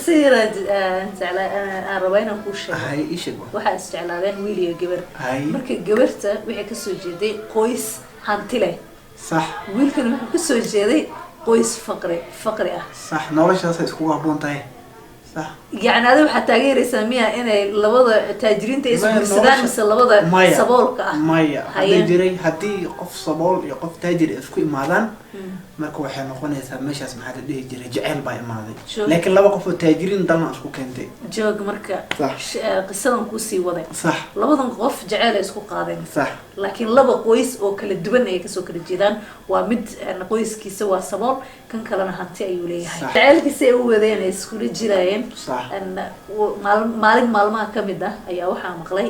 قصيرة على أربعين كوشة هاي إيش يقول واحد استعلاقين ويلي جبر هاي مركي جبرته وحي كسو جدي قويس هانتله صح ويل كان وحي كسو جدي قويس فقري صح نورش هذا اسمه هبون تاي صح يعني هذا حتى غير يسميها إن لبضة تاجرين تيسو السودان مثل لبضة صبول مايا هذا جري هدي قف صبول يقف تاجر اسكو مادان marka waxay noqonaysaa meeshaas maxaa la dhihi jiray jacayl baa imaaday laakiin laba qof oo taajiriin dalna isku keentay joog marka qisadan ku sii waday sax labadan qof jacayl ay isku qaadeen sax laakiin laba qoys oo kala duwan ay ka soo kala jeedaan waa mid qoyskiisa waa sabool kan kalena hanti ayuu leeyahay jacaylkiisa ay u wadeen isku jirayeen maalin maalmaha kamid ah ayaa waxaa maqlay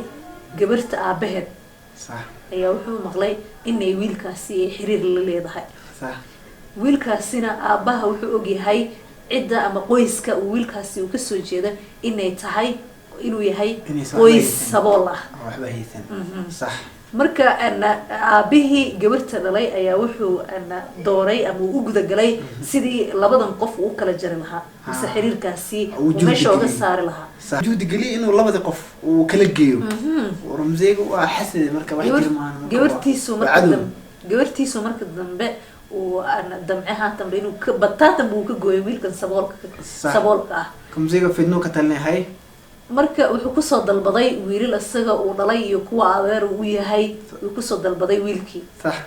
gabarta aabaheed sax ayaa wuxuu maqlay inay wiilkaasi ay xiriir la leedahay sax wiilkaasina aabaha wuxuu og yahay cidda ama qoyska uu wiilkaasi uu ka soo jeedo inay tahay inuu yahay qoys sabool ah waxba haysan sax marka aabihii gabarta dhalay ayaa wuxuu dooray ama uu guda galay sidii labadan qof uu kala jari lahaa mise xiriirkaasi meesha uga saari lahaa juudi gali inuu labada qof uu kala geeyo ramzeego waa xasad marka wax jirmaan gabartiisu marka dambe وأنا دمعها تمرين وبطاطا بوكجوي ويلكن سبولك كمزيجا في النوكة تلني هاي مركا وحكوصة البضي ويريل السجا ونلاقي يكوا عذار ويا هاي وحكوصة البضي ويلكي صح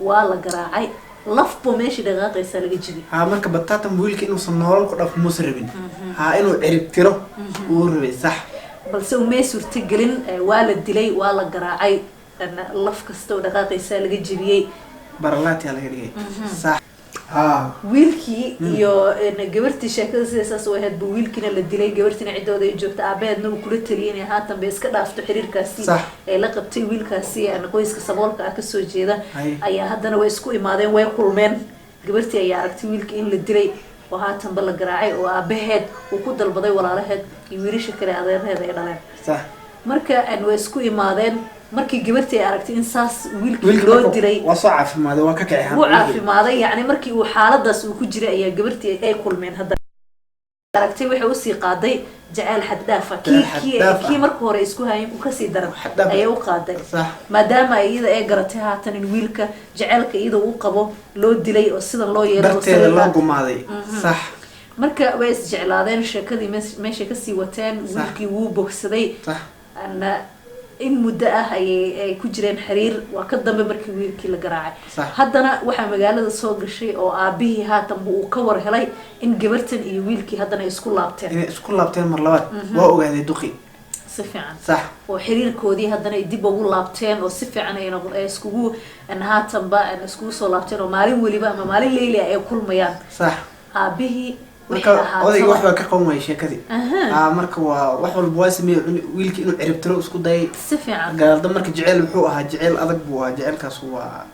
والله جراعي لف بماشي دقاق يسال جدي ها مركا بطاطا ويلكي إنه صنّار كنا في مسربين ها إنه عرب ترى وربي صح بس وماس ورتجلين والد دلي والله جراعي أنا لف كستو دقاق يسال جدي برلاتي على غيري صح ها ويلكي يو إن جبرتي شكل أساس واحد بويلكينا اللي دلي جبرتنا عدة ذي جبت عباد نو كل تليني هاتم بس كده أفتح حرير كاسي صح لقبتي ويل كاسي أنا كويس كسبول كأكسو جيدا أي هذا أنا ويسكو إمادين ويقول من جبرتي أي عرفتي ويلكي اللي دلي وهاتم بلا جراعي وأبهد وكود البضي ولا رهد يوريش كده عذاب هذا يلا صح مركا أن ويسكو إمادين markii gabartay aragtay in saas wiilkii loo diray waa caafimaad waa ka kacay waa caafimaad yani markii uu xaaladaas uu ku jiray ayaa gabartay ay kulmeen hadda aragtay waxa uu sii qaaday jacayl xad dhaaf kii markii hore isku hayeen uu ka sii daran ayaa uu qaaday maadaama iyada ay garatay haatan in wiilka jacaylka iyada uu qabo loo dilay oo sida loo yeelo sida loo gumaaday sax marka way is jeclaadeen sheekadii meesha ka sii wateen wiilkii wuu bogsaday ana in muddo ah ay ku jireen xiriir waa ka dambe markii wiilkii la garaacay haddana waxa magaalada soo gashay oo aabihii haatan uu ka war helay in gabartan iyo wiilkii haddana isku laabteen mar labaad waa ogaaday duqi si fiican sax oo xiriirkoodii haddana ay dib ugu laabteen oo si fiican ay iskugu haatanba iskugu soo laabteen oo maalin waliba ama maalin leeyli ay kulmayaan sax aabihii marka odayga wax ka qowmay sheekadii marka waa wax walba waa sameeyay wiilkii inuu ciribtiro isku day si fiican gaalada marka jacayl wuxuu ahaa jacayl adag buu ahaa jacaylkaas waa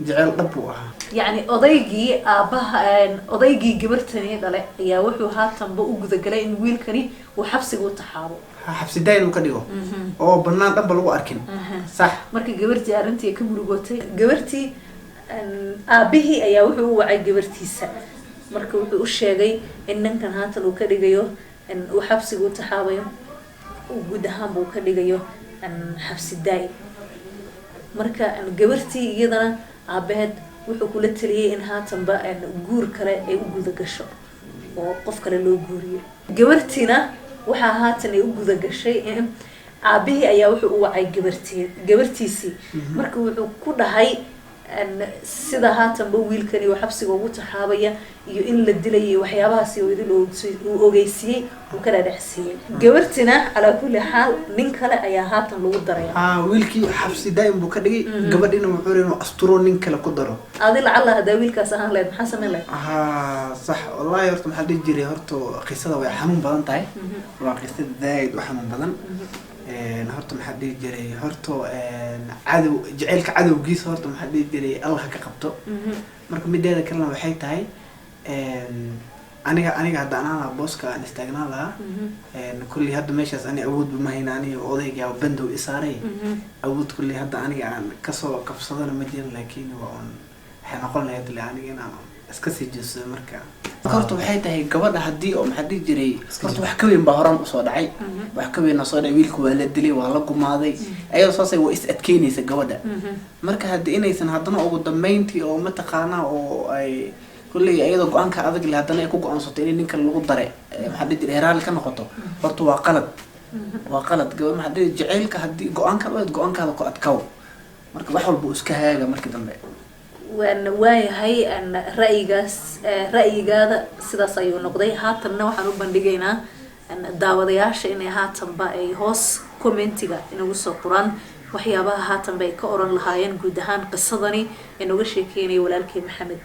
jacayl dhab buu ahaa yani odaygii gabartani dhale ayaa wuxuu haatanba u guda galay in wiilkani uu xabsiga u taxaabo xabsi dayn uu ka dhigo oo banaan dhanba lagu arkin sax marka gabartii arrintii ka murugootay gabartii aabihii ayaa wuxuu u wacay gabartiisa marka wuxuu u sheegay in ninkan haatan uu ka dhigayo in uu xabsiga u taxaabayo guud ahaan buu ka dhigayo xabsi daay marka gabartii iyadana aabaheed wuxuu kula taliyay in haatanba guur kale ay u guda gasho oo qof kale loo guuriyo gabartiina waxaa haatan ay u guda gashay aabihii ayaa wuxuu u wacay gabartiisii marka wuxuu ku dhahay sida haatanba wiilkani uu xabsiga ugu taxaabaya iyo in la dilay waxyaabahaasi oo idin uu ogeysiyay uu kala dhaxsiiyay gabartina ala kulli xaal nin kale ayaa haatan lagu daray wiilkii xabsi daa'im buu ka dhigay gabadhina wuxuu inuu asturo nin kale ku daro adil alla hada wiilkaas ahaan leed maxaa sameyn leed صح والله horta maxaa dhigi jiray horta qisada way xanuun badan tahay waa qisada daa'id wax xanuun badan horta maxaa dhigi jiray horta cadow jacaylka cadowgiisa horta maxaa dhigi jiray Allah ka qabto marka mideeda kalena waxay tahay aniga hadda anana booska aan istaagnaa lahaa kulli hadda meeshaas ani awood ma hayna aniga odayga bandow isaaray awood kulli hadda aniga aan kasoo qabsadana ma jirin laakiin waa on waxay noqon lahayd aniga inaan iska sii jeeso marka horta waxay tahay gabadha haddii oo maxaa dhihi jiray horta wax ka weyn baa horan usoo dhacay wax ka weyn soo dhacay wiilku waa la dilay waa la gumaaday ayadoo saasay waa is adkeynaysa gabadha marka haddii inaysan haddana ugu dambeyntii oo mataqaanaa oo ay kulley ayadoo go-aanka adag leh haddana ay ku go-aansato in ninkan lagu dare maxaa dhihi jiray heraali ka noqoto horta waa qalad gabadh maxaa dhihi jaceylka haddii go-aankaada ku adkaw marka wax walba iska haaga markii dambe waan waayahay ra'yigaada sidaas ayuu noqday haatanna waxaan u bandhigaynaa daawadayaasha inay haatanba ay hoos commentiga inagu soo qoraan waxyaabaha haatanba ay ka oran lahaayeen guud ahaan qisadani ee nooga sheekeynaya walaalkay maxamed